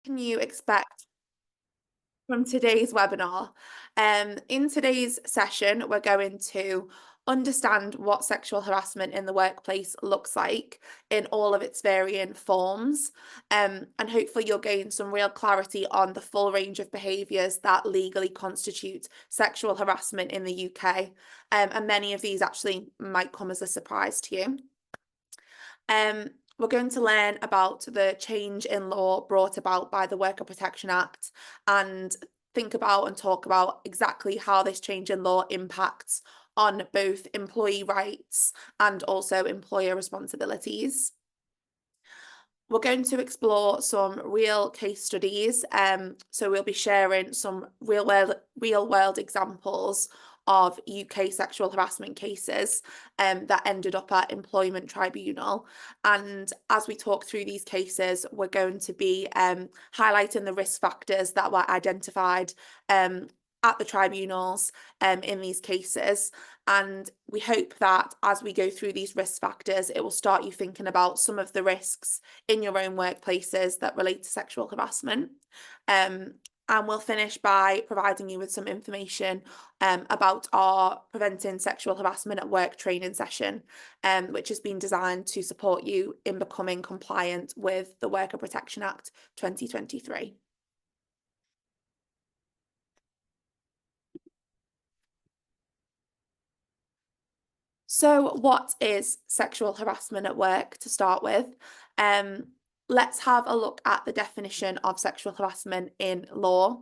Can you expect from today's webinar? In today's session, we're going to understand what sexual harassment in the workplace looks like in all of its varying forms. And hopefully you'll gain some real clarity on the full range of behaviours that legally constitute sexual harassment in the UK. And many of these actually might come as a surprise to you. We're going to learn about the change in law brought about by the Worker Protection Act and think about and talk about exactly how this change in law impacts on both employee rights and also employer responsibilities. We're going to explore some real case studies. So we'll be sharing some real world examples of UK sexual harassment cases that ended up at employment tribunal. And as we talk through these cases, we're going to be highlighting the risk factors that were identified at the tribunals in these cases. And we hope that as we go through these risk factors, it will start you thinking about some of the risks in your own workplaces that relate to sexual harassment. And we'll finish by providing you with some information about our Preventing Sexual Harassment at Work training session, which has been designed to support you in becoming compliant with the Worker Protection Act 2023. So what is sexual harassment at work to start with? Let's have a look at the definition of sexual harassment in law.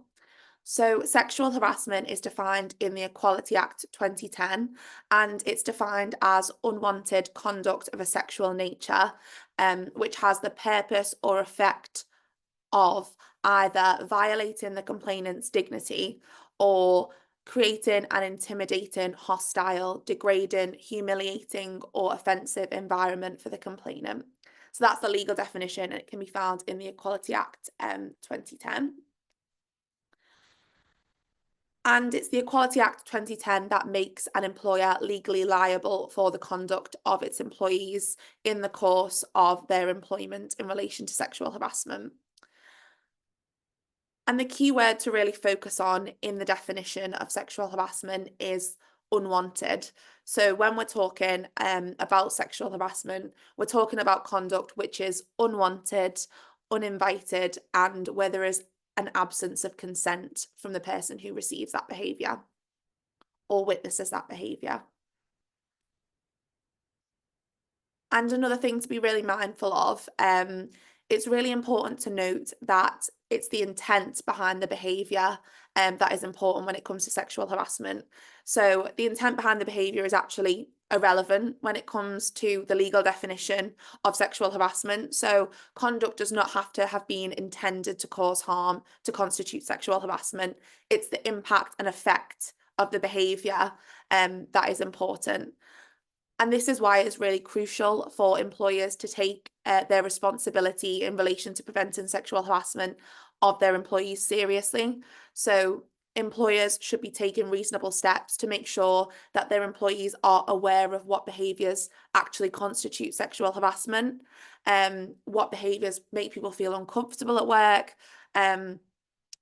So sexual harassment is defined in the Equality Act 2010, and it's defined as unwanted conduct of a sexual nature, which has the purpose or effect of either violating the complainant's dignity or creating an intimidating, hostile, degrading, humiliating, or offensive environment for the complainant. So that's the legal definition, and it can be found in the Equality Act 2010. And it's the Equality Act 2010 that makes an employer legally liable for the conduct of its employees in the course of their employment in relation to sexual harassment. And the key word to really focus on in the definition of sexual harassment is unwanted. So when we're talking about sexual harassment, we're talking about conduct which is unwanted, uninvited, and where there is an absence of consent from the person who receives that behaviour or witnesses that behaviour. And another thing to be really mindful of, it's really important to note that it's the intent behind the behaviour that is important when it comes to sexual harassment. So the intent behind the behaviour is actually irrelevant when it comes to the legal definition of sexual harassment. So conduct does not have to have been intended to cause harm to constitute sexual harassment. It's the impact and effect of the behaviour that is important. And this is why it's really crucial for employers to take their responsibility in relation to preventing sexual harassment of their employees seriously. So employers should be taking reasonable steps to make sure that their employees are aware of what behaviours actually constitute sexual harassment, what behaviours make people feel uncomfortable at work,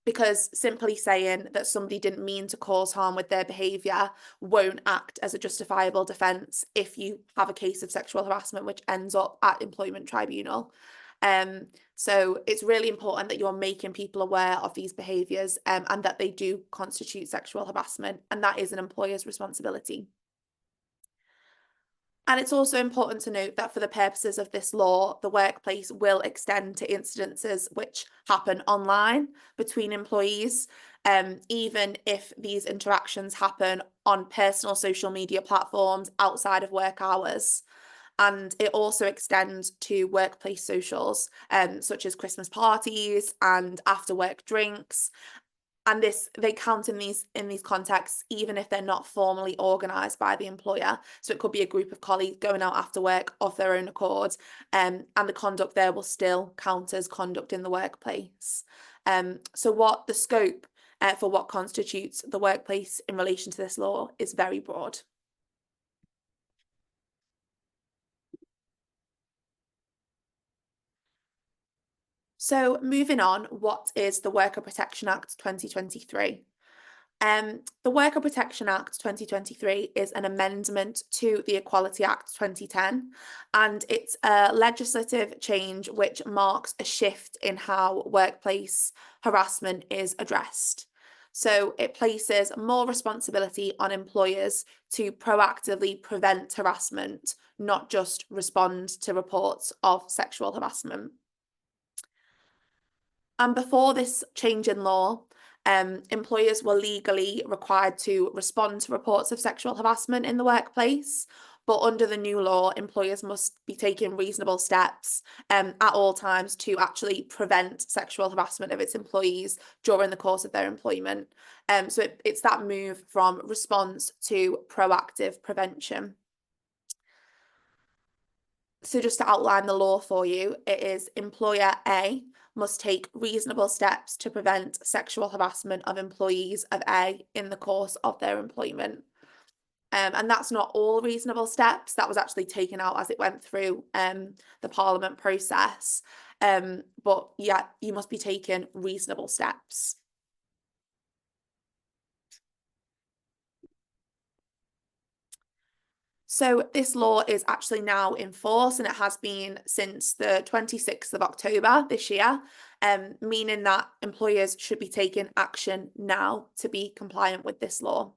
because simply saying that somebody didn't mean to cause harm with their behaviour won't act as a justifiable defence if you have a case of sexual harassment which ends up at employment tribunal. So it's really important that you're making people aware of these behaviours and that they do constitute sexual harassment, and that is an employer's responsibility. And it's also important to note that for the purposes of this law, the workplace will extend to incidences which happen online between employees, even if these interactions happen on personal social media platforms outside of work hours. And it also extends to workplace socials, such as Christmas parties and after work drinks. And they count in these contexts, even if they're not formally organised by the employer. So it could be a group of colleagues going out after work of their own accord, and the conduct there will still count as conduct in the workplace. So what the scope for what constitutes the workplace in relation to this law is very broad. So moving on, what is the Worker Protection Act 2023? The Worker Protection Act 2023 is an amendment to the Equality Act 2010, and it's a legislative change which marks a shift in how workplace harassment is addressed. So it places more responsibility on employers to proactively prevent harassment, not just respond to reports of sexual harassment. And before this change in law, employers were legally required to respond to reports of sexual harassment in the workplace. But under the new law, employers must be taking reasonable steps at all times to actually prevent sexual harassment of its employees during the course of their employment. So it's that move from response to proactive prevention. So just to outline the law for you, it is employer A must take reasonable steps to prevent sexual harassment of employees of A in the course of their employment. And that's not all reasonable steps. That was actually taken out as it went through the Parliament process. But yeah, you must be taking reasonable steps. So this law is actually now in force, and it has been since the 26th of October this year, meaning that employers should be taking action now to be compliant with this law.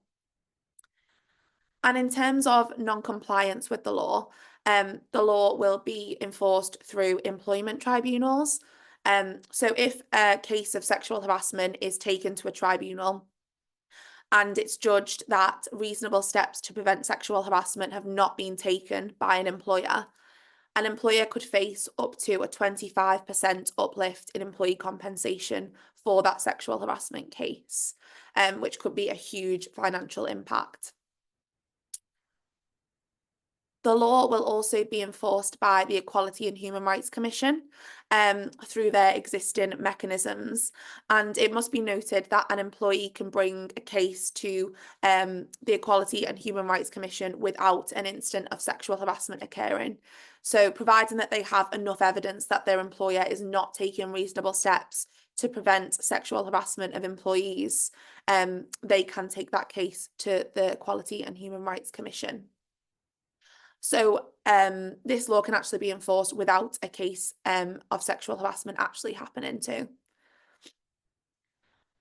And in terms of non-compliance with the law will be enforced through employment tribunals. So if a case of sexual harassment is taken to a tribunal, and it's judged that reasonable steps to prevent sexual harassment have not been taken by an employer could face up to a 25% uplift in employee compensation for that sexual harassment case, which could be a huge financial impact. The law will also be enforced by the Equality and Human Rights Commission through their existing mechanisms. And it must be noted that an employee can bring a case to the Equality and Human Rights Commission without an incident of sexual harassment occurring. So providing that they have enough evidence that their employer is not taking reasonable steps to prevent sexual harassment of employees, they can take that case to the Equality and Human Rights Commission. So this law can actually be enforced without a case of sexual harassment actually happening too.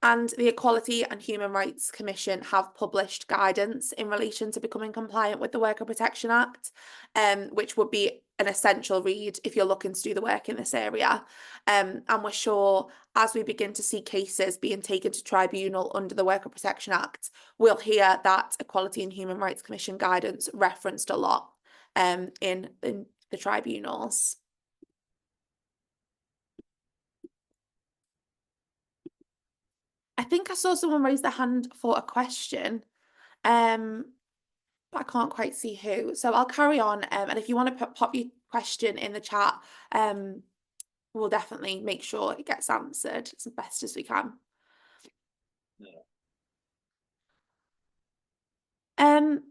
And the Equality and Human Rights Commission have published guidance in relation to becoming compliant with the Worker Protection Act, which would be an essential read if you're looking to do the work in this area. And we're sure as we begin to see cases being taken to tribunal under the Worker Protection Act, we'll hear that Equality and Human Rights Commission guidance referenced a lot in the tribunals. I think I saw someone raise their hand for a question, but I can't quite see who. So I'll carry on, and if you want to pop your question in the chat, we'll definitely make sure it gets answered as best as we can.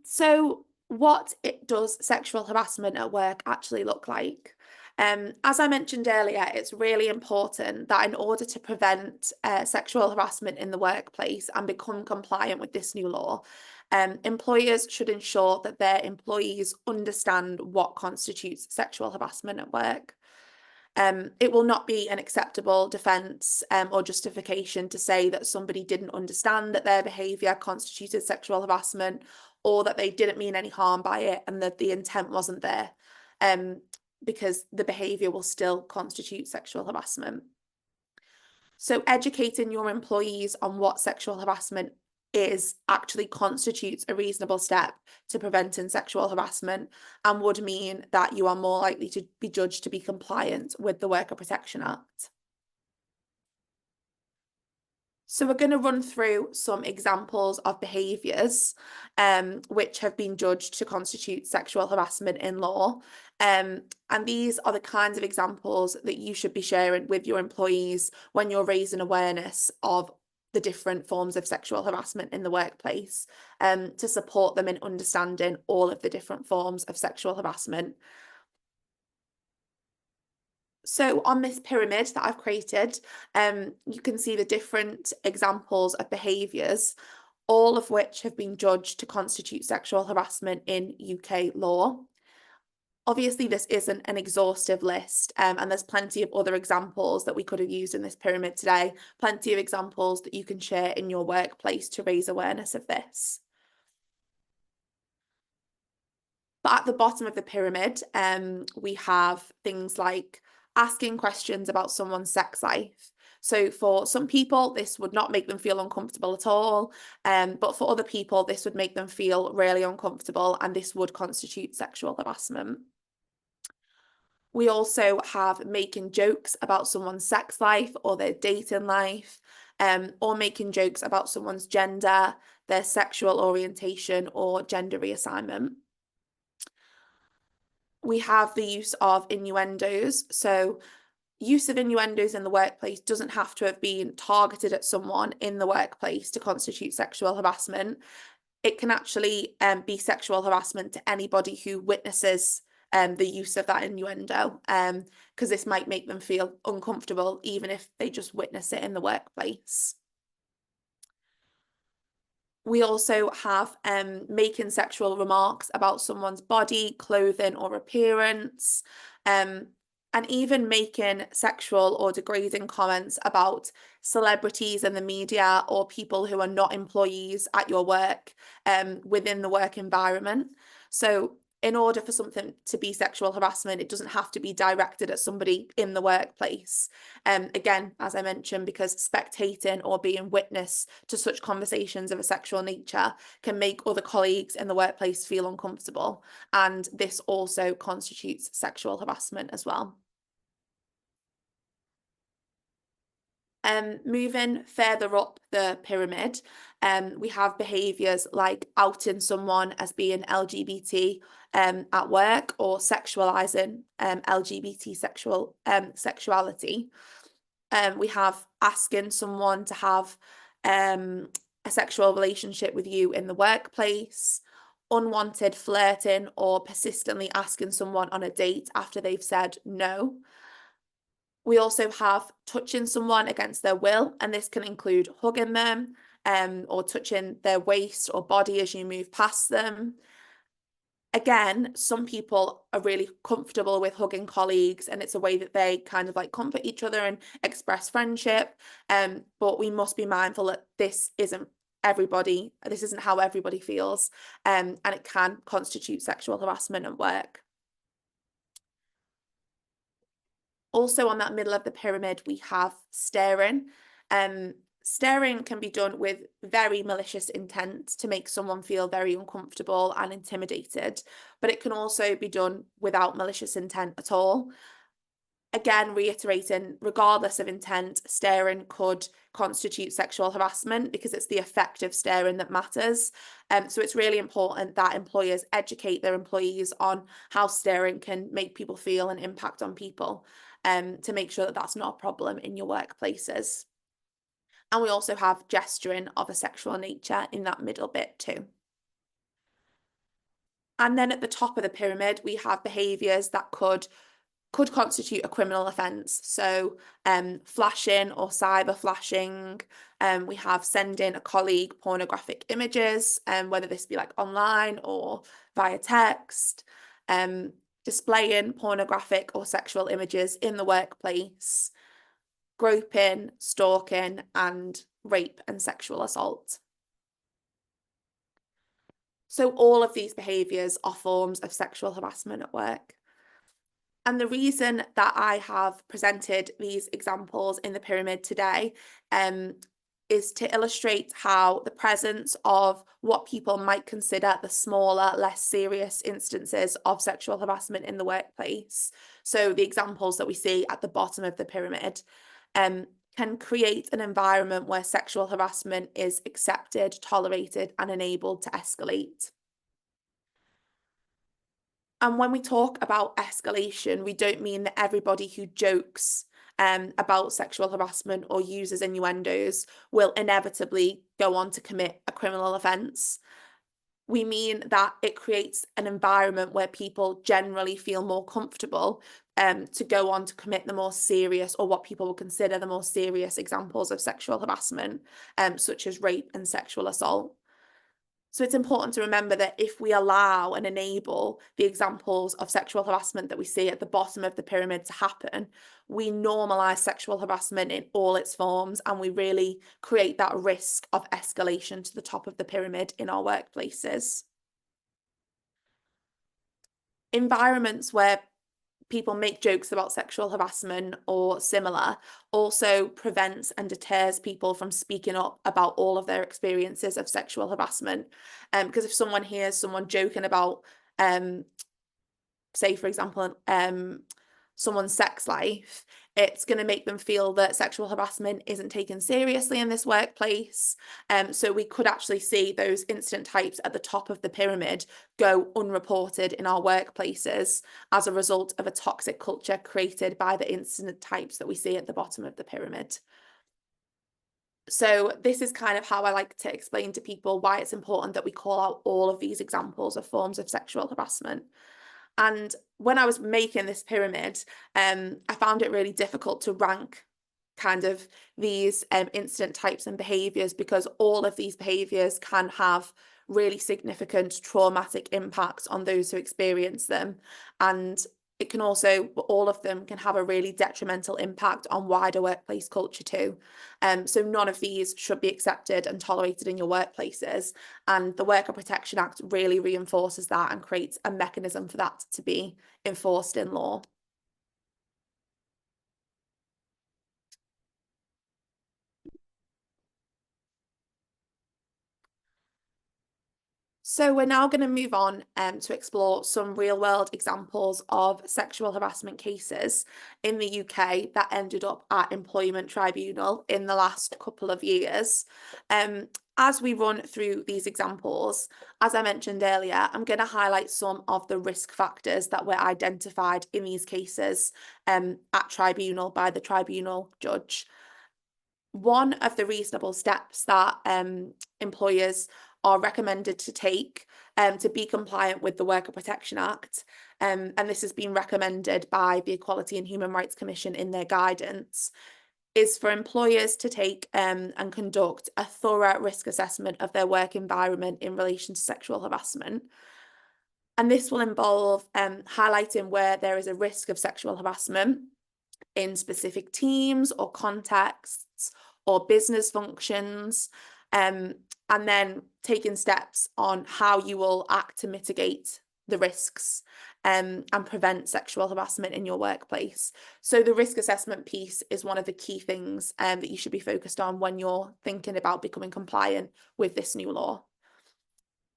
So what does sexual harassment at work actually look like? As I mentioned earlier, it's really important that in order to prevent sexual harassment in the workplace and become compliant with this new law, employers should ensure that their employees understand what constitutes sexual harassment at work. It will not be an acceptable defence or justification to say that somebody didn't understand that their behaviour constituted sexual harassment, or that they didn't mean any harm by it and that the intent wasn't there, because the behaviour will still constitute sexual harassment. So educating your employees on what sexual harassment is actually constitutes a reasonable step to preventing sexual harassment, and would mean that you are more likely to be judged to be compliant with the Worker Protection Act. So we're going to run through some examples of behaviours which have been judged to constitute sexual harassment in law. And these are the kinds of examples that you should be sharing with your employees when you're raising awareness of the different forms of sexual harassment in the workplace, to support them in understanding all of the different forms of sexual harassment. So on this pyramid that I've created, you can see the different examples of behaviours, all of which have been judged to constitute sexual harassment in UK law. Obviously, this isn't an exhaustive list, and there's plenty of other examples that we could have used in this pyramid today, plenty of examples that you can share in your workplace to raise awareness of this. But at the bottom of the pyramid, we have things like asking questions about someone's sex life. So for some people, this would not make them feel uncomfortable at all. But for other people, this would make them feel really uncomfortable, and this would constitute sexual harassment. We also have making jokes about someone's sex life or their dating life, or making jokes about someone's gender, their sexual orientation, or gender reassignment. We have the use of innuendos. So use of innuendos in the workplace doesn't have to have been targeted at someone in the workplace to constitute sexual harassment. It can actually be sexual harassment to anybody who witnesses the use of that innuendo, because this might make them feel uncomfortable even if they just witness it in the workplace. We also have making sexual remarks about someone's body, clothing, or appearance, and even making sexual or degrading comments about celebrities in the media or people who are not employees at your work within the work environment. So in order for something to be sexual harassment, it doesn't have to be directed at somebody in the workplace. Again, as I mentioned, because spectating or being witness to such conversations of a sexual nature can make other colleagues in the workplace feel uncomfortable. And this also constitutes sexual harassment as well. Moving further up the pyramid, we have behaviours like outing someone as being LGBT at work, or sexualising LGBT sexuality. We have asking someone to have a sexual relationship with you in the workplace, unwanted flirting, or persistently asking someone on a date after they've said no. We also have touching someone against their will, and this can include hugging them, or touching their waist or body as you move past them. Again, some people are really comfortable with hugging colleagues, and it's a way that they kind of like comfort each other and express friendship. But we must be mindful that this isn't everybody, this isn't how everybody feels, and it can constitute sexual harassment at work. Also on that middle of the pyramid, we have staring. Staring can be done with very malicious intent to make someone feel very uncomfortable and intimidated, but it can also be done without malicious intent at all. Again, reiterating, regardless of intent, staring could constitute sexual harassment because it's the effect of staring that matters. So it's really important that employers educate their employees on how staring can make people feel and impact on people, to make sure that that's not a problem in your workplaces. And we also have gesturing of a sexual nature in that middle bit too. And then at the top of the pyramid, we have behaviours that could constitute a criminal offence. So flashing or cyber flashing. We have sending a colleague pornographic images, whether this be like online or via text. Displaying pornographic or sexual images in the workplace. Groping, stalking, and rape and sexual assault. So all of these behaviours are forms of sexual harassment at work. And the reason that I have presented these examples in the pyramid today is to illustrate how the presence of what people might consider the smaller, less serious instances of sexual harassment in the workplace, so the examples that we see at the bottom of the pyramid, can create an environment where sexual harassment is accepted, tolerated, and enabled to escalate. And when we talk about escalation, we don't mean that everybody who jokes about sexual harassment or uses innuendos will inevitably go on to commit a criminal offence. we mean that it creates an environment where people generally feel more comfortable to go on to commit the more serious, or what people will consider the more serious examples of sexual harassment, such as rape and sexual assault. So it's important to remember that if we allow and enable the examples of sexual harassment that we see at the bottom of the pyramid to happen, we normalise sexual harassment in all its forms, and we really create that risk of escalation to the top of the pyramid in our workplaces. Environments where people make jokes about sexual harassment or similar also prevents and deters people from speaking up about all of their experiences of sexual harassment. Because if someone hears someone joking about, say, for example, someone's sex life, it's going to make them feel that sexual harassment isn't taken seriously in this workplace. So we could actually see those incident types at the top of the pyramid go unreported in our workplaces as a result of a toxic culture created by the incident types that we see at the bottom of the pyramid. So this is kind of how I like to explain to people why it's important that we call out all of these examples of forms of sexual harassment. And when I was making this pyramid, I found it really difficult to rank kind of these incident types and behaviours, because all of these behaviours can have really significant traumatic impacts on those who experience them. And it can also, all of them can have a really detrimental impact on wider workplace culture too. So none of these should be accepted and tolerated in your workplaces. And the Worker Protection Act really reinforces that and creates a mechanism for that to be enforced in law. So we're now going to move on to explore some real-world examples of sexual harassment cases in the UK that ended up at employment tribunal in the last couple of years. As we run through these examples, as I mentioned earlier, I'm going to highlight some of the risk factors that were identified in these cases at tribunal by the tribunal judge. One of the reasonable steps that employers are recommended to take to be compliant with the Worker Protection Act, and this has been recommended by the Equality and Human Rights Commission in their guidance, is for employers to take and conduct a thorough risk assessment of their work environment in relation to sexual harassment. And this will involve highlighting where there is a risk of sexual harassment in specific teams or contexts or business functions, and then taking steps on how you will act to mitigate the risks and prevent sexual harassment in your workplace. So the risk assessment piece is one of the key things that you should be focused on when you're thinking about becoming compliant with this new law.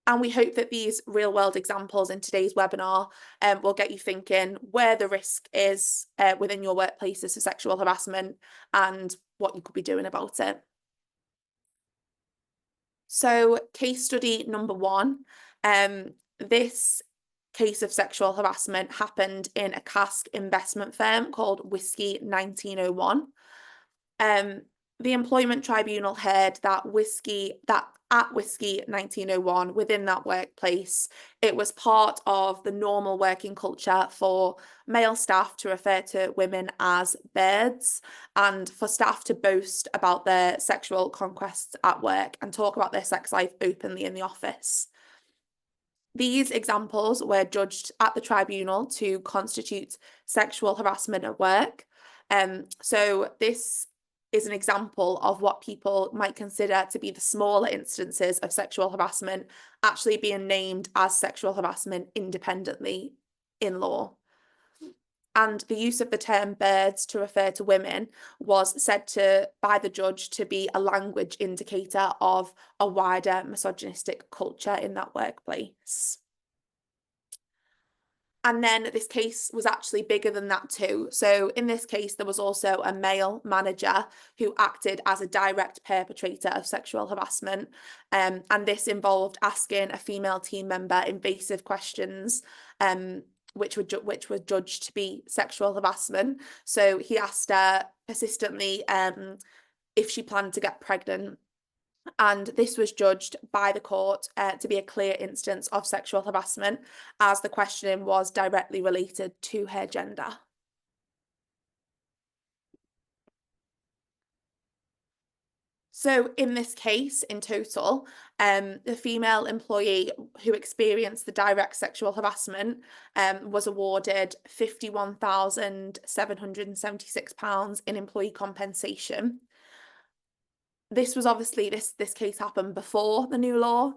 And we hope that these real-world examples in today's webinar will get you thinking where the risk is within your workplaces for sexual harassment and what you could be doing about it. So case study number one, this case of sexual harassment happened in a cask investment firm called Whiskey 1901. The employment tribunal heard that at Whiskey 1901, within that workplace, it was part of the normal working culture for male staff to refer to women as birds, and for staff to boast about their sexual conquests at work and talk about their sex life openly in the office. These examples were judged at the tribunal to constitute sexual harassment at work. So this is an example of what people might consider to be the smaller instances of sexual harassment actually being named as sexual harassment independently in law. And the use of the term birds to refer to women was said to, by the judge, to be a language indicator of a wider misogynistic culture in that workplace. And then this case was actually bigger than that too. So in this case, there was also a male manager who acted as a direct perpetrator of sexual harassment. And this involved asking a female team member invasive questions, which were judged to be sexual harassment. So he asked her persistently if she planned to get pregnant. And this was judged by the court to be a clear instance of sexual harassment, as the questioning was directly related to her gender. So in this case, in total, the female employee who experienced the direct sexual harassment was awarded £51,776 in employee compensation. This was obviously this case happened before the new law.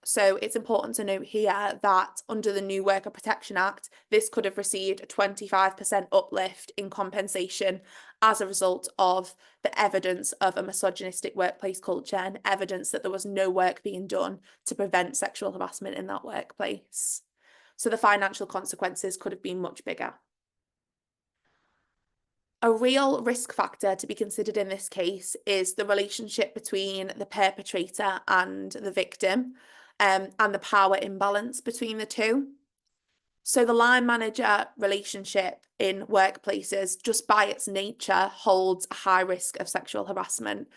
So it's important to note here that under the new Worker Protection Act, this could have received a 25% uplift in compensation as a result of the evidence of a misogynistic workplace culture and evidence that there was no work being done to prevent sexual harassment in that workplace. So the financial consequences could have been much bigger. A real risk factor to be considered in this case is the relationship between the perpetrator and the victim, and the power imbalance between the two. So the line manager relationship in workplaces, just by its nature, holds a high risk of sexual harassment.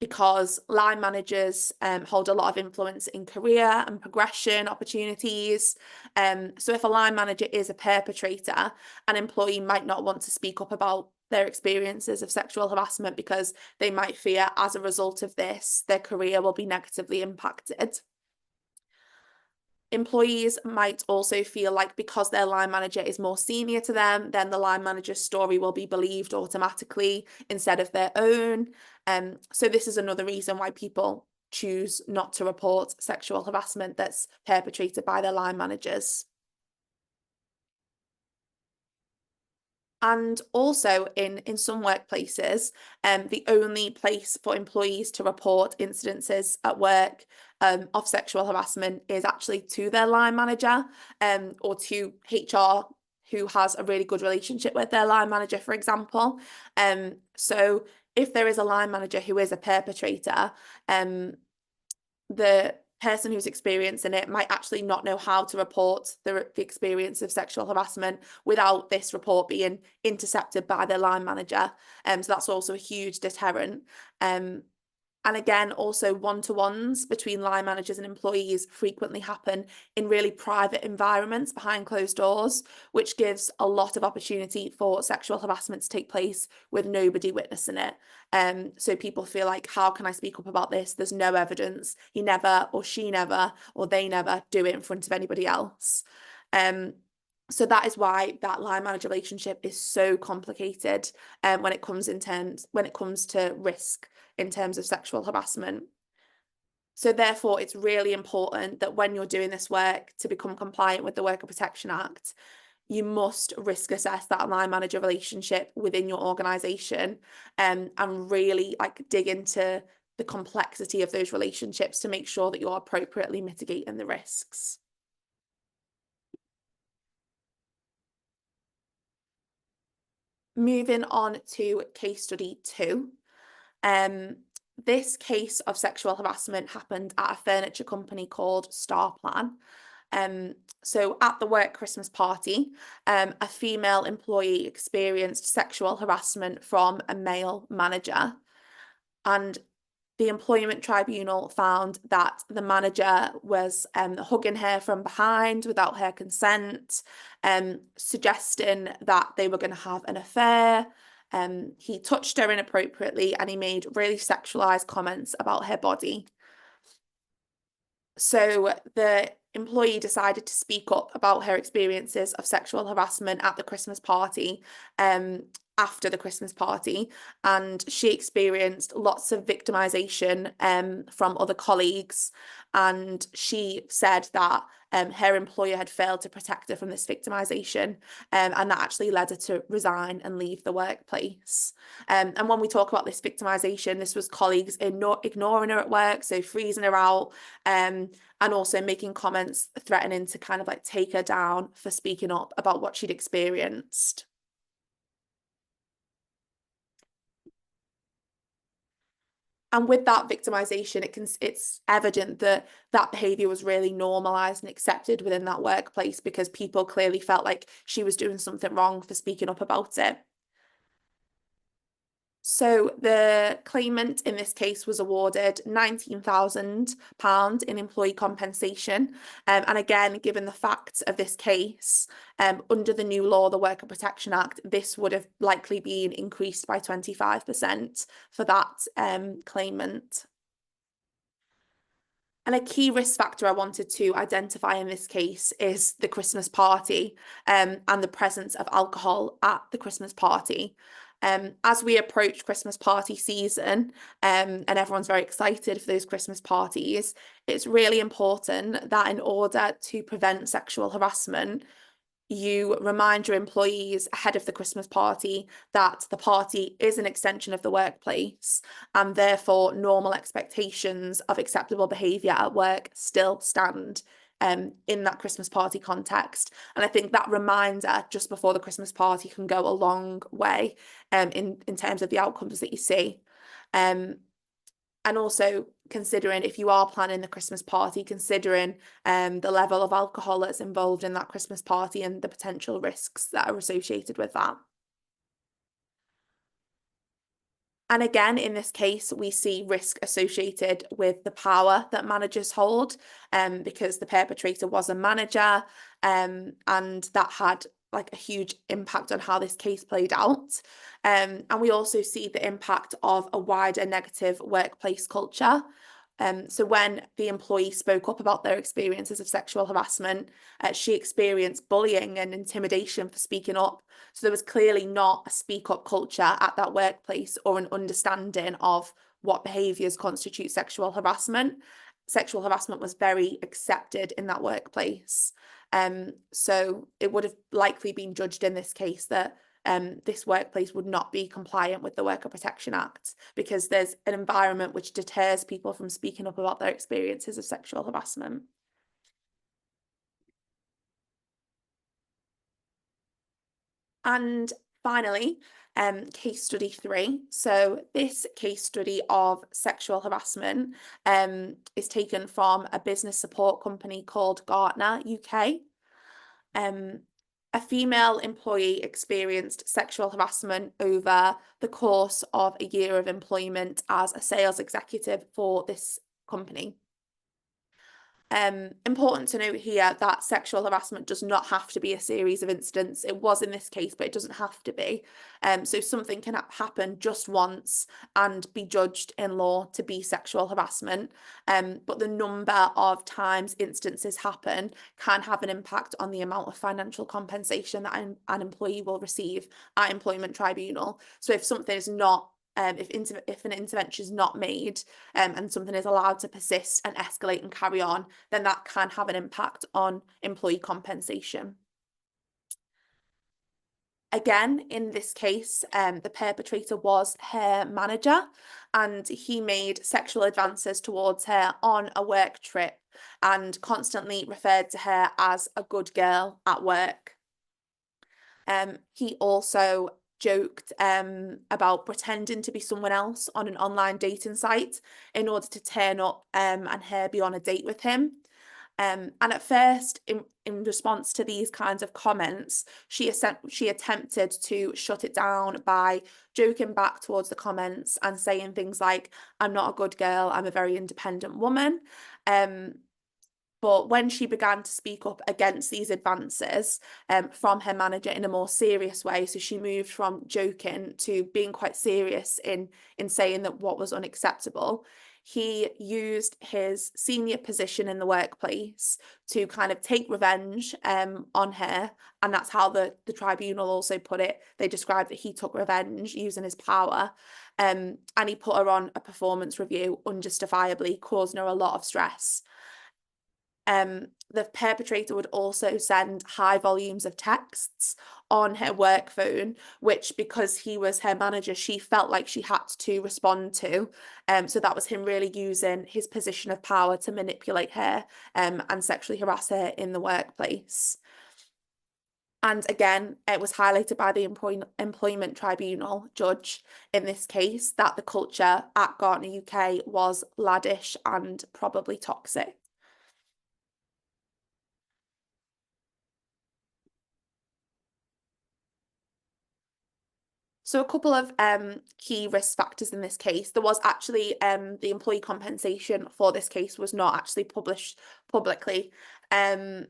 Because line managers hold a lot of influence in career and progression opportunities. So if a line manager is a perpetrator, an employee might not want to speak up about their experiences of sexual harassment because they might fear as a result of this, their career will be negatively impacted. Employees might also feel like because their line manager is more senior to them, then the line manager's story will be believed automatically instead of their own. So this is another reason why people choose not to report sexual harassment that's perpetrated by their line managers. And also in some workplaces, the only place for employees to report incidences at work of sexual harassment is actually to their line manager or to HR, who has a really good relationship with their line manager, for example. So if there is a line manager who is a perpetrator, the person who's experiencing it might actually not know how to report the experience of sexual harassment without this report being intercepted by their line manager. So that's also a huge deterrent. And again, also one-to-ones between line managers and employees frequently happen in really private environments behind closed doors, which gives a lot of opportunity for sexual harassment to take place with nobody witnessing it. So people feel like, how can I speak up about this? There's no evidence. He never, or she never, or they never do it in front of anybody else. So that is why that line manager relationship is so complicated when it comes to risk in terms of sexual harassment. So therefore, it's really important that when you're doing this work to become compliant with the Worker Protection Act, you must risk assess that line manager relationship within your organisation and really dig into the complexity of those relationships to make sure that you're appropriately mitigating the risks. Moving on to case study 2. This case of sexual harassment happened at a furniture company called Star Plan. So at the work Christmas party, a female employee experienced sexual harassment from a male manager, and the employment tribunal found that the manager was hugging her from behind without her consent, suggesting that they were going to have an affair. He touched her inappropriately and he made really sexualized comments about her body. So the employee decided to speak up about her experiences of sexual harassment at the Christmas party, after the Christmas party, and she experienced lots of victimization from other colleagues, and she said that her employer had failed to protect her from this victimization, and that actually led her to resign and leave the workplace. And when we talk about this victimization, this was colleagues ignoring her at work, so freezing her out, and also making comments threatening to kind of take her down for speaking up about what she'd experienced. And with that victimization, it's evident that that behavior was really normalized and accepted within that workplace because people clearly felt like she was doing something wrong for speaking up about it. So the claimant in this case was awarded £19,000 in employee compensation. And again, given the facts of this case, under the new law, the Worker Protection Act, this would have likely been increased by 25% for that claimant. And a key risk factor I wanted to identify in this case is the Christmas party and the presence of alcohol at the Christmas party. As we approach Christmas party season and everyone's very excited for those Christmas parties, it's really important that in order to prevent sexual harassment, you remind your employees ahead of the Christmas party that the party is an extension of the workplace and therefore normal expectations of acceptable behaviour at work still stand in that Christmas party context. And I think that reminder just before the Christmas party can go a long way in terms of the outcomes that you see. And also considering if you are planning the Christmas party, considering the level of alcohol that's involved in that Christmas party and the potential risks that are associated with that. And again, in this case, we see risk associated with the power that managers hold, because the perpetrator was a manager, and that had like a huge impact on how this case played out. And we also see the impact of a wider negative workplace culture. So when the employee spoke up about their experiences of sexual harassment, she experienced bullying and intimidation for speaking up. So there was clearly not a speak up culture at that workplace or an understanding of what behaviours constitute sexual harassment. Sexual harassment was very accepted in that workplace. So it would have likely been judged in this case that this workplace would not be compliant with the Worker Protection Act because there's an environment which deters people from speaking up about their experiences of sexual harassment. And finally, case study 3. So this case study of sexual harassment is taken from a business support company called Gartner UK. A female employee experienced sexual harassment over the course of a year of employment as a sales executive for this company. Important to note here that sexual harassment does not have to be a series of incidents. It was in this case, but it doesn't have to be. So something can happen just once and be judged in law to be sexual harassment. But the number of times instances happen can have an impact on the amount of financial compensation that an employee will receive at employment tribunal. So if something is not if an intervention is not made and something is allowed to persist and escalate and carry on, then that can have an impact on employee compensation. Again, in this case, the perpetrator was her manager and he made sexual advances towards her on a work trip and constantly referred to her as a good girl at work. He also joked about pretending to be someone else on an online dating site in order to turn up and her be on a date with him. And at first, in response to these kinds of comments, she attempted to shut it down by joking back towards the comments and saying things like, "I'm not a good girl, I'm a very independent woman." But when she began to speak up against these advances from her manager in a more serious way, so she moved from joking to being quite serious in saying that what was unacceptable, he used his senior position in the workplace to kind of take revenge on her. And that's how the tribunal also put it. They described that he took revenge using his power. And he put her on a performance review unjustifiably, causing her a lot of stress. The perpetrator would also send high volumes of texts on her work phone, which, because he was her manager, she felt like she had to respond to. So that was him really using his position of power to manipulate her and sexually harass her in the workplace. And again, it was highlighted by the employment tribunal judge in this case that the culture at Gartner UK was laddish and probably toxic. So a couple of key risk factors in this case. There was actually the employee compensation for this case was not actually published publicly. I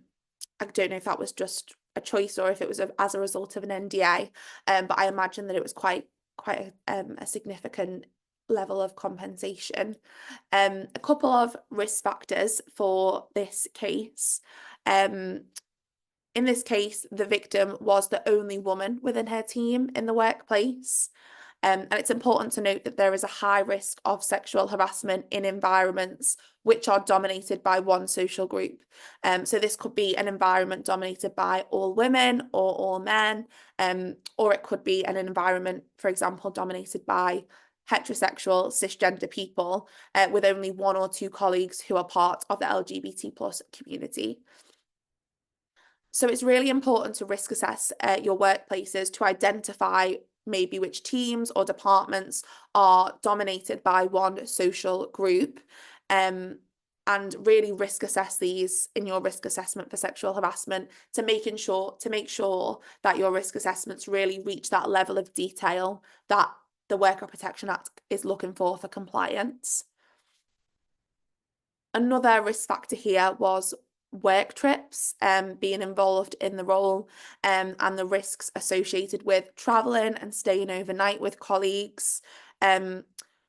don't know if that was just a choice or if it was as a result of an NDA, but I imagine that it was quite a significant level of compensation. A couple of risk factors for this case. In this case, the victim was the only woman within her team in the workplace. And it's important to note that there is a high risk of sexual harassment in environments which are dominated by one social group. So this could be an environment dominated by all women or all men, or it could be an environment, for example, dominated by heterosexual cisgender people with only one or two colleagues who are part of the LGBT plus community. So it's really important to risk assess your workplaces to identify maybe which teams or departments are dominated by one social group, and really risk assess these in your risk assessment for sexual harassment to make sure that your risk assessments really reach that level of detail that the Worker Protection Act is looking for compliance. Another risk factor here was work trips, being involved in the role, and the risks associated with traveling and staying overnight with colleagues.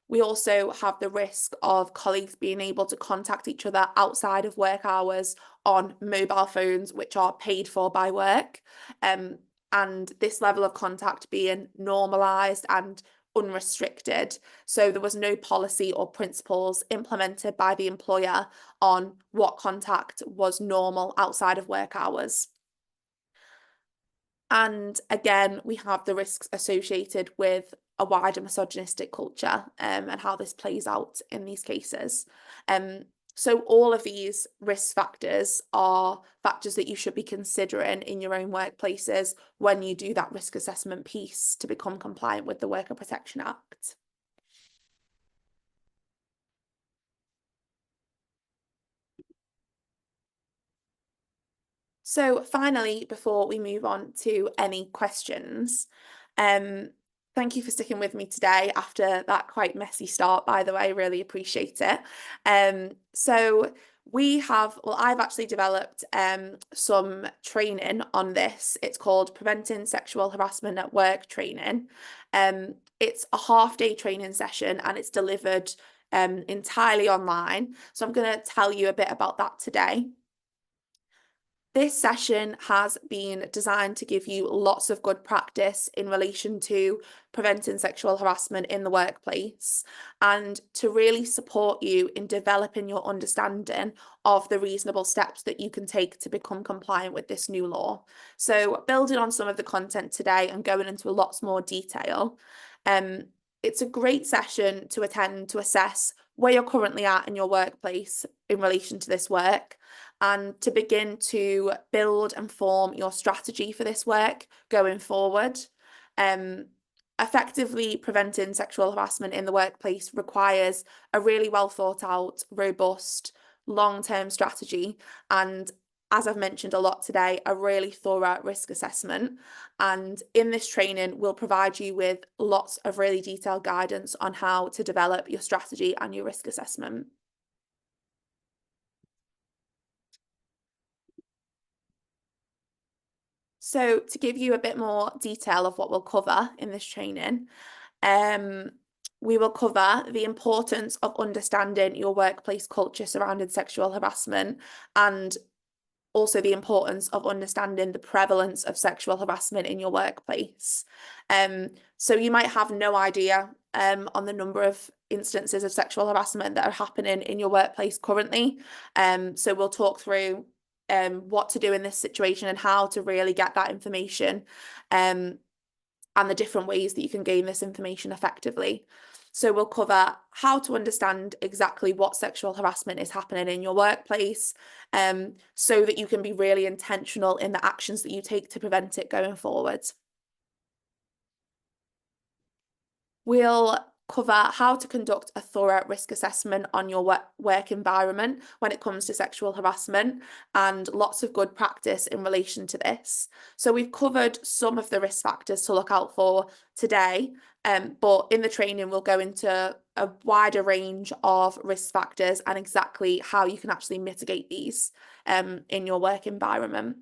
We also have the risk of colleagues being able to contact each other outside of work hours on mobile phones, which are paid for by work. And this level of contact being normalised and unrestricted. So there was no policy or principles implemented by the employer on what contact was normal outside of work hours. And again, we have the risks associated with a wider misogynistic culture, and how this plays out in these cases. So all of these risk factors are factors that you should be considering in your own workplaces when you do that risk assessment piece to become compliant with the Worker Protection Act. So finally, before we move on to any questions, thank you for sticking with me today after that quite messy start, by the way, really appreciate it. So I've actually developed some training on this. It's called Preventing Sexual Harassment at Work training. It's a half-day training session and it's delivered entirely online. So I'm going to tell you a bit about that today. This session has been designed to give you lots of good practice in relation to preventing sexual harassment in the workplace and to really support you in developing your understanding of the reasonable steps that you can take to become compliant with this new law. So building on some of the content today and going into lots more detail, it's a great session to attend to assess where you're currently at in your workplace in relation to this work and to begin to build and form your strategy for this work going forward. Effectively preventing sexual harassment in the workplace requires a really well thought out, robust, long-term strategy and, as I've mentioned a lot today, a really thorough risk assessment. And in this training, we'll provide you with lots of really detailed guidance on how to develop your strategy and your risk assessment. So to give you a bit more detail of what we'll cover in this training, we will cover the importance of understanding your workplace culture surrounding sexual harassment and also the importance of understanding the prevalence of sexual harassment in your workplace. So you might have no idea on the number of instances of sexual harassment that are happening in your workplace currently. So we'll talk through what to do in this situation and how to really get that information and the different ways that you can gain this information effectively. So we'll cover how to understand exactly what sexual harassment is happening in your workplace, so that you can be really intentional in the actions that you take to prevent it going forward. We'll cover how to conduct a thorough risk assessment on your work environment when it comes to sexual harassment, and lots of good practice in relation to this. So we've covered some of the risk factors to look out for today, but in the training we'll go into a wider range of risk factors and exactly how you can actually mitigate these in your work environment.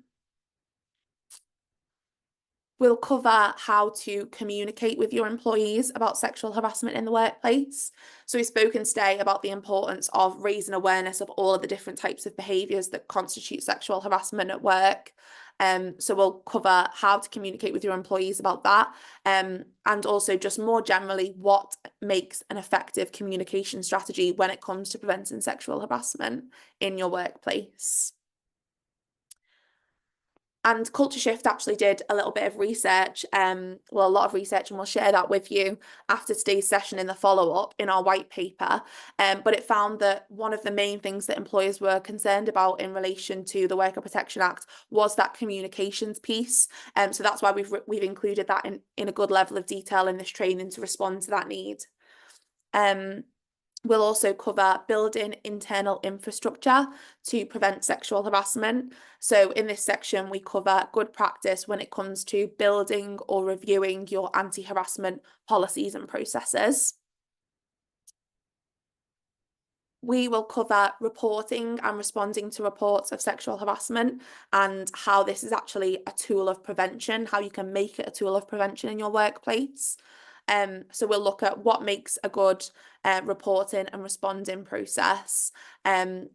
We'll cover how to communicate with your employees about sexual harassment in the workplace. So we've spoken today about the importance of raising awareness of all of the different types of behaviours that constitute sexual harassment at work. So we'll cover how to communicate with your employees about that, and also just more generally what makes an effective communication strategy when it comes to preventing sexual harassment in your workplace. And Culture Shift actually did a little bit of research, well, a lot of research, and we'll share that with you after today's session in the follow-up in our white paper. But it found that one of the main things that employers were concerned about in relation to the Worker Protection Act was that communications piece. So that's why we've included that in a good level of detail in this training to respond to that need. We'll also cover building internal infrastructure to prevent sexual harassment. So in this section, we cover good practice when it comes to building or reviewing your anti-harassment policies and processes. We will cover reporting and responding to reports of sexual harassment and how this is actually a tool of prevention, how you can make it a tool of prevention in your workplace. So we'll look at what makes a good reporting and responding process, and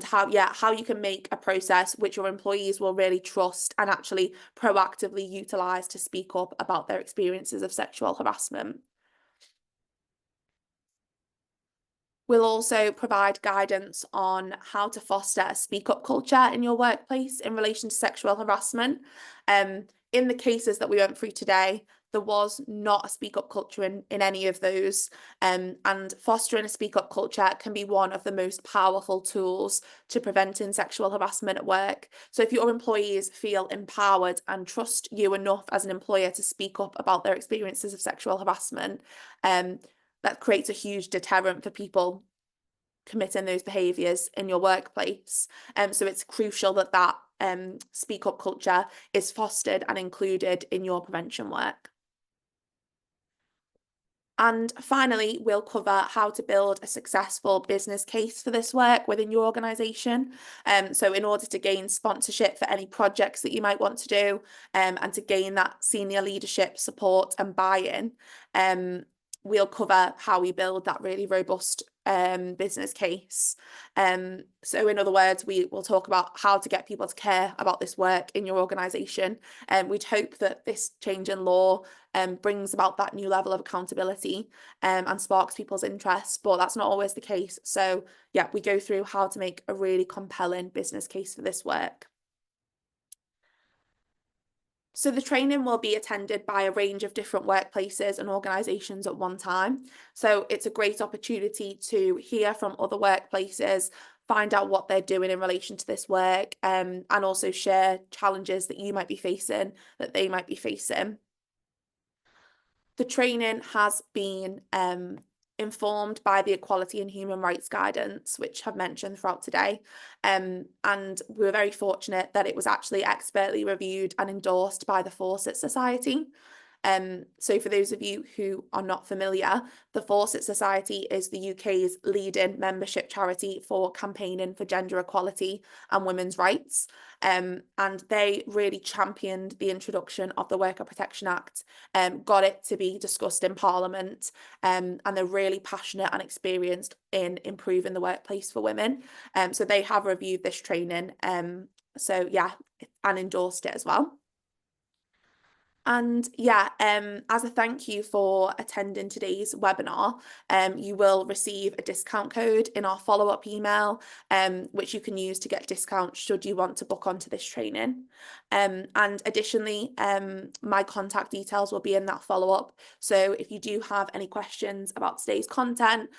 how you can make a process which your employees will really trust and actually proactively utilise to speak up about their experiences of sexual harassment. We'll also provide guidance on how to foster a speak-up culture in your workplace in relation to sexual harassment. In the cases that we went through today, there was not a speak-up culture in any of those. And fostering a speak-up culture can be one of the most powerful tools to preventing sexual harassment at work. So if your employees feel empowered and trust you enough as an employer to speak up about their experiences of sexual harassment, that creates a huge deterrent for people committing those behaviours in your workplace. So it's crucial that that speak up culture is fostered and included in your prevention work. And finally, we'll cover how to build a successful business case for this work within your organisation. So in order to gain sponsorship for any projects that you might want to do, and to gain that senior leadership support and buy-in, we'll cover how we build that really robust business case. So in other words, we will talk about how to get people to care about this work in your organisation. We'd hope that this change in law brings about that new level of accountability and sparks people's interest, but that's not always the case. So yeah, we go through how to make a really compelling business case for this work. So the training will be attended by a range of different workplaces and organisations at one time. So it's a great opportunity to hear from other workplaces, find out what they're doing in relation to this work, and also share challenges that you might be facing, that they might be facing. The training has been informed by the Equality and Human Rights Guidance, which I've mentioned throughout today. And we were very fortunate that it was actually expertly reviewed and endorsed by the Fawcett Society. So for those of you who are not familiar, the Fawcett Society is the UK's leading membership charity for campaigning for gender equality and women's rights. And they really championed the introduction of the Worker Protection Act, got it to be discussed in Parliament, and they're really passionate and experienced in improving the workplace for women. So they have reviewed this training, so yeah, and endorsed it as well. And yeah, as a thank you for attending today's webinar, you will receive a discount code in our follow-up email, which you can use to get discount should you want to book onto this training. And additionally, my contact details will be in that follow-up. So if you do have any questions about today's content,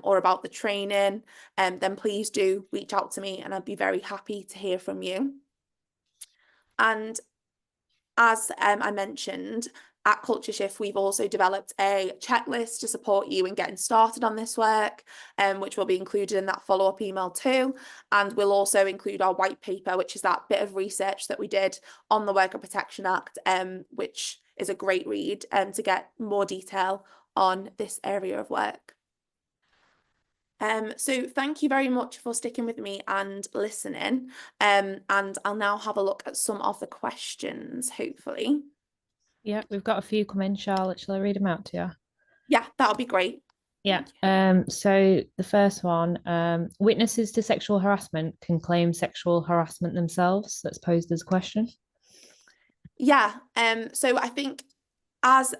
or about the training, then please do reach out to me and I'd be very happy to hear from you. And as I mentioned, at Culture Shift, we've also developed a checklist to support you in getting started on this work, which will be included in that follow-up email too. And we'll also include our white paper, which is that bit of research that we did on the Worker Protection Act, which is a great read to get more detail on this area of work. So thank you very much for sticking with me and listening. And I'll now have a look at some of the questions, hopefully. Yeah, we've got a few come in, Charlotte. Shall I read them out to you? Yeah, that'll be great. Yeah. So the first one, witnesses to sexual harassment can claim sexual harassment themselves. That's posed as a question. Yeah, so I think as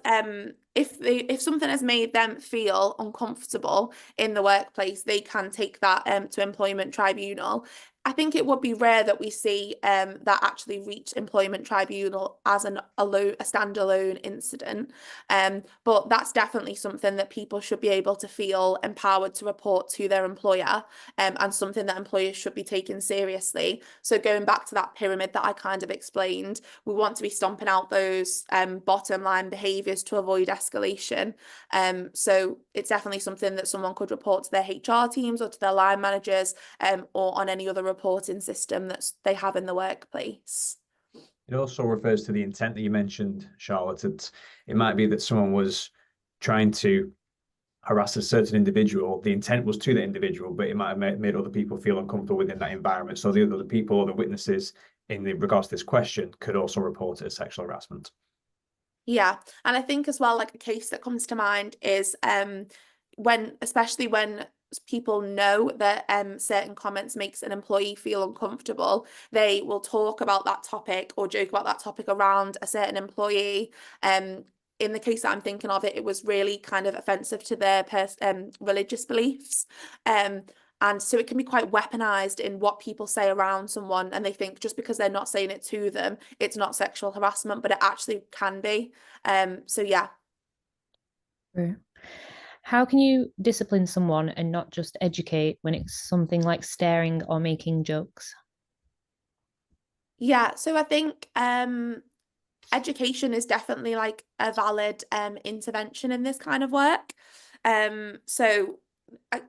if something has made them feel uncomfortable in the workplace, they can take that to employment tribunal. I think it would be rare that we see that actually reach employment tribunal as a standalone incident. But that's definitely something that people should be able to feel empowered to report to their employer, and something that employers should be taking seriously. So going back to that pyramid that I kind of explained, we want to be stomping out those bottom line behaviours to avoid escalation. So it's definitely something that someone could report to their HR teams or to their line managers, or on any other reporting system that they have in the workplace. It also refers to the intent that you mentioned, Charlotte. It might be that someone was trying to harass a certain individual. The intent was to the individual, but it might have made other people feel uncomfortable within that environment. So the other people or the witnesses in regards to this question could also report it as sexual harassment. Yeah, and I think as well, like a case that comes to mind is especially when people know that certain comments makes an employee feel uncomfortable, they will talk about that topic or joke about that topic around a certain employee. In the case that I'm thinking of, it was really kind of offensive to their religious beliefs. And so it can be quite weaponized in what people say around someone, and they think just because they're not saying it to them, it's not sexual harassment, but it actually can be. So yeah. How can you discipline someone and not just educate when it's something like staring or making jokes? Yeah, so I think education is definitely like a valid intervention in this kind of work. So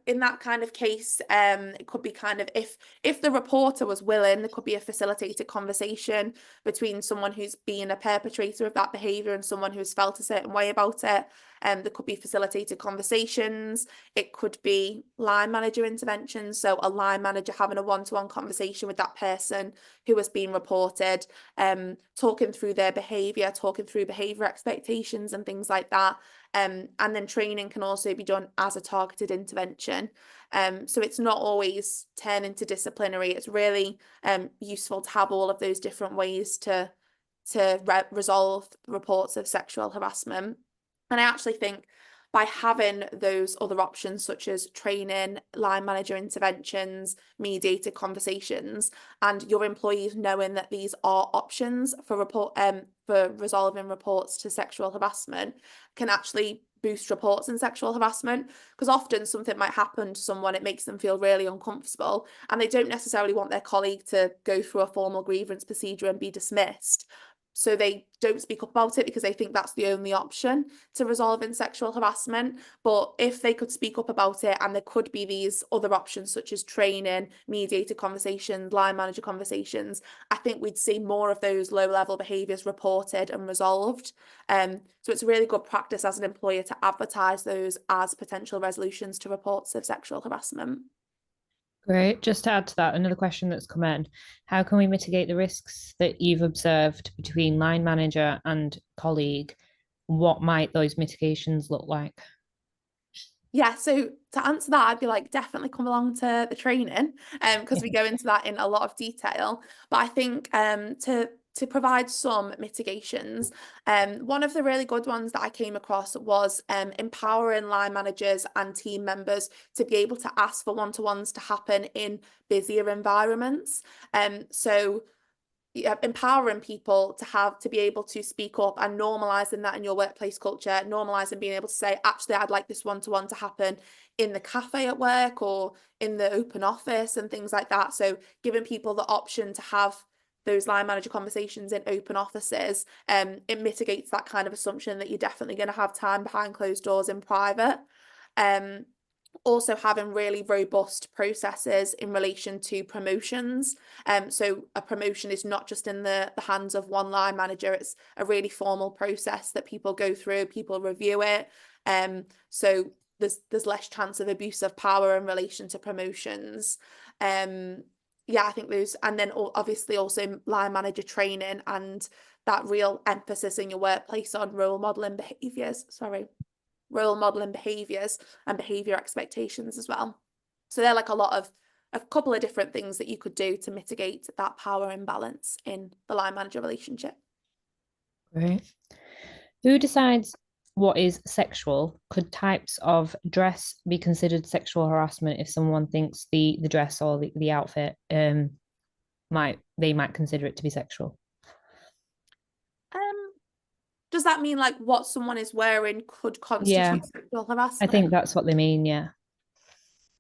in that kind of case, it could be kind of if the reporter was willing, there could be a facilitated conversation between someone who's been a perpetrator of that behaviour and someone who's felt a certain way about it. There could be facilitated conversations. It could be line manager interventions. So a line manager having a one-to-one conversation with that person who has been reported, talking through their behaviour, talking through behaviour expectations and things like that. And then training can also be done as a targeted intervention. So it's not always turn into disciplinary. It's really useful to have all of those different ways to resolve reports of sexual harassment. And I actually think by having those other options such as training, line manager interventions, mediated conversations, and your employees knowing that these are options for resolving reports to sexual harassment can actually boost reports in sexual harassment, because often something might happen to someone, it makes them feel really uncomfortable, and they don't necessarily want their colleague to go through a formal grievance procedure and be dismissed. So they don't speak up about it because they think that's the only option to resolving sexual harassment. But if they could speak up about it, and there could be these other options such as training, mediated conversations, line manager conversations, I think we'd see more of those low-level behaviours reported and resolved. So it's a really good practice as an employer to advertise those as potential resolutions to reports of sexual harassment. Great. Just to add to that, another question that's come in, how can we mitigate the risks that you've observed between line manager and colleague? What might those mitigations look like? Yeah, so to answer that, I'd be like, definitely come along to the training, because we go into that in a lot of detail. But I think to provide some mitigations, one of the really good ones that I came across was empowering line managers and team members to be able to ask for one-to-ones to happen in busier environments. So empowering people to be able to speak up and normalizing that in your workplace culture, normalizing being able to say, actually, I'd like this one-to-one to happen in the cafe at work or in the open office and things like that. So giving people the option to have those line manager conversations in open offices, it mitigates that kind of assumption that you're definitely going to have time behind closed doors in private. Also having really robust processes in relation to promotions. So a promotion is not just in the hands of one line manager, it's a really formal process that people go through, people review it. So there's less chance of abuse of power in relation to promotions. Yeah, I think those, and then obviously also line manager training and that real emphasis in your workplace on role modeling behaviours and behaviour expectations as well. So they're like a couple of different things that you could do to mitigate that power imbalance in the line manager relationship. Right. Who decides what is sexual? Could types of dress be considered sexual harassment if someone thinks the dress or the outfit might consider it to be sexual? Does that mean like what someone is wearing could constitute sexual harassment? I think that's what they mean, yeah.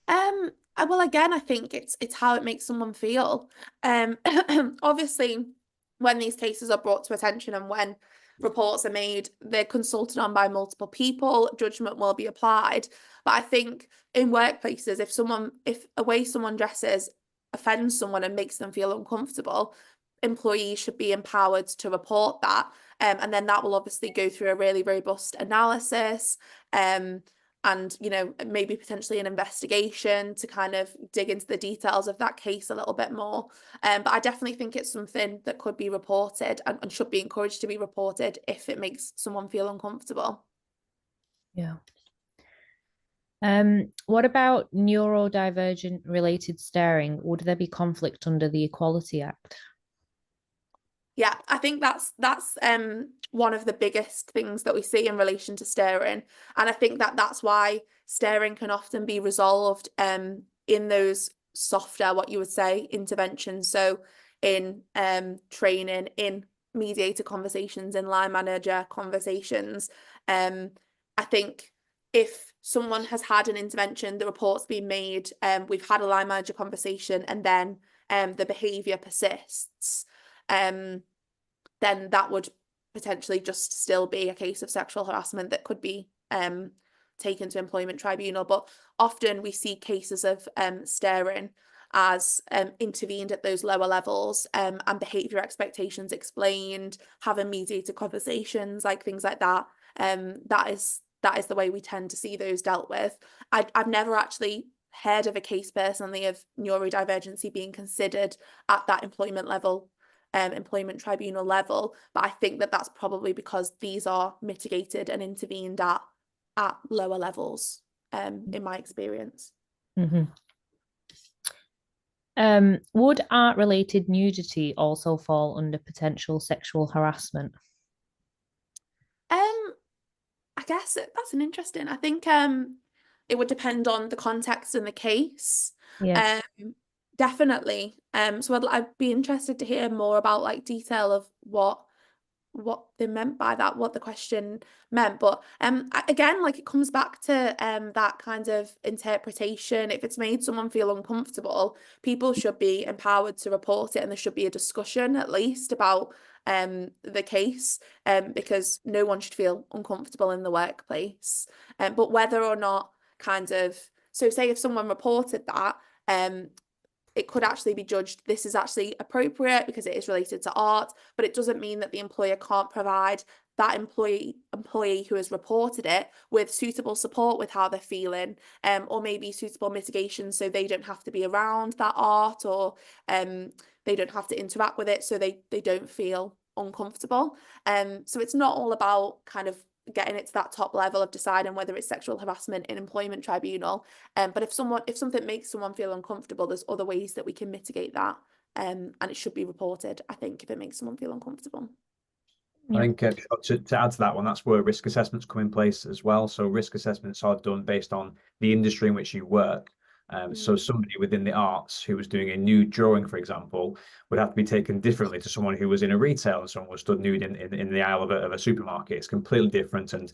Well, again, I think it's how it makes someone feel. Obviously, when these cases are brought to attention and when reports are made, they're consulted on by multiple people, judgment will be applied. But I think in workplaces, if a way someone dresses offends someone and makes them feel uncomfortable, employees should be empowered to report that. And then that will obviously go through a really robust analysis. And, you know, maybe potentially an investigation to kind of dig into the details of that case a little bit more. But I definitely think it's something that could be reported and should be encouraged to be reported if it makes someone feel uncomfortable. Yeah. What about neurodivergent related staring? Would there be conflict under the Equality Act? Yeah, I think that's one of the biggest things that we see in relation to staring, and I think that's why staring can often be resolved in those softer, what you would say, interventions. So in training, in mediator conversations, in line manager conversations. I think if someone has had an intervention, the report's been made, we've had a line manager conversation, and then the behaviour persists. Then that would potentially just still be a case of sexual harassment that could be taken to employment tribunal. But often we see cases of staring as intervened at those lower levels, and behaviour expectations explained, having mediated conversations, like things like that. That is the way we tend to see those dealt with. I've never actually heard of a case personally of neurodivergency being considered at that employment tribunal level, but I think that's probably because these are mitigated and intervened at lower levels, in my experience. Mm-hmm. Would art-related nudity also fall under potential sexual harassment? I guess that's an interesting. I think it would depend on the context and the case. Yeah. Definitely. So I'd be interested to hear more about like detail of what they meant by that, what the question meant. But again, like it comes back to that kind of interpretation. If it's made someone feel uncomfortable, people should be empowered to report it, and there should be a discussion at least about the case, because no one should feel uncomfortable in the workplace. But whether or not so say if someone reported that, it could actually be judged this is actually appropriate because it is related to art, but it doesn't mean that the employer can't provide that employee who has reported it with suitable support with how they're feeling, or maybe suitable mitigation so they don't have to be around that art, or they don't have to interact with it so they don't feel uncomfortable. So it's not all about kind of getting it to that top level of deciding whether it's sexual harassment in employment tribunal, but if something makes someone feel uncomfortable, there's other ways that we can mitigate that, and it should be reported, I think, if it makes someone feel uncomfortable. I think to add to that one, that's where risk assessments come in place as well. So risk assessments are done based on the industry in which you work. So somebody within the arts who was doing a nude drawing, for example, would have to be taken differently to someone who was in a retail and someone was stood nude in the aisle of a supermarket. It's completely different. And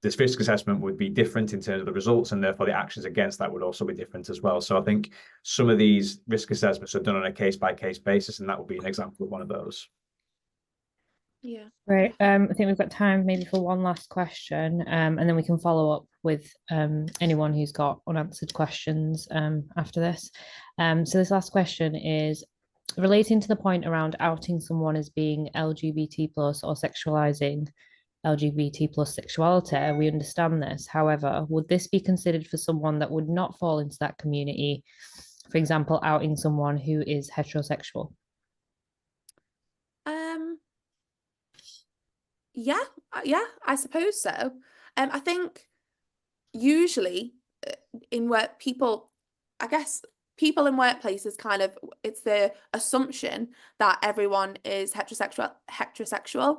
this risk assessment would be different in terms of the results, and therefore the actions against that would also be different as well. So I think some of these risk assessments are done on a case-by-case basis, and that would be an example of one of those. Yeah. Right. I think we've got time maybe for one last question, and then we can follow up with anyone who's got unanswered questions after this. So this last question is relating to the point around outing someone as being LGBT plus or sexualizing LGBT plus sexuality. We understand this. However, would this be considered for someone that would not fall into that community? For example, outing someone who is heterosexual. Yeah, I suppose so. I think usually in work, people in workplaces kind of, it's the assumption that everyone is heterosexual,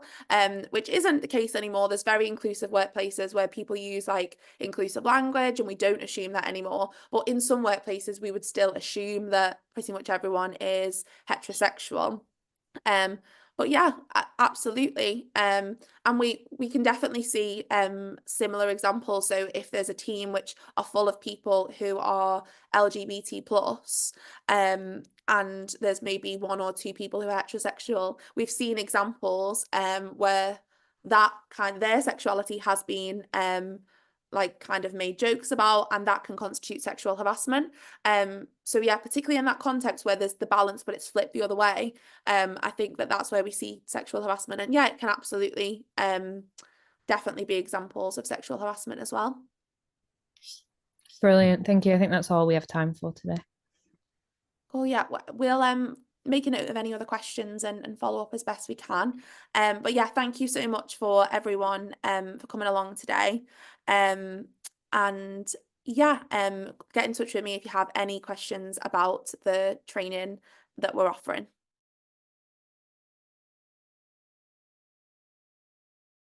which isn't the case anymore. There's very inclusive workplaces where people use like inclusive language, and we don't assume that anymore. But in some workplaces, we would still assume that pretty much everyone is heterosexual. But yeah, absolutely. And we can definitely see similar examples. So if there's a team which are full of people who are LGBT plus, and there's maybe one or two people who are heterosexual, we've seen examples where that their sexuality has been like kind of made jokes about, and that can constitute sexual harassment. So yeah, particularly in that context where there's the balance but it's flipped the other way, I think that that's where we see sexual harassment. And yeah, it can absolutely definitely be examples of sexual harassment as well. Brilliant, thank you. I think that's all we have time for today. Cool. Yeah, we'll make a note of any other questions and follow up as best we can. But yeah, thank you so much for everyone for coming along today. And yeah, get in touch with me if you have any questions about the training that we're offering.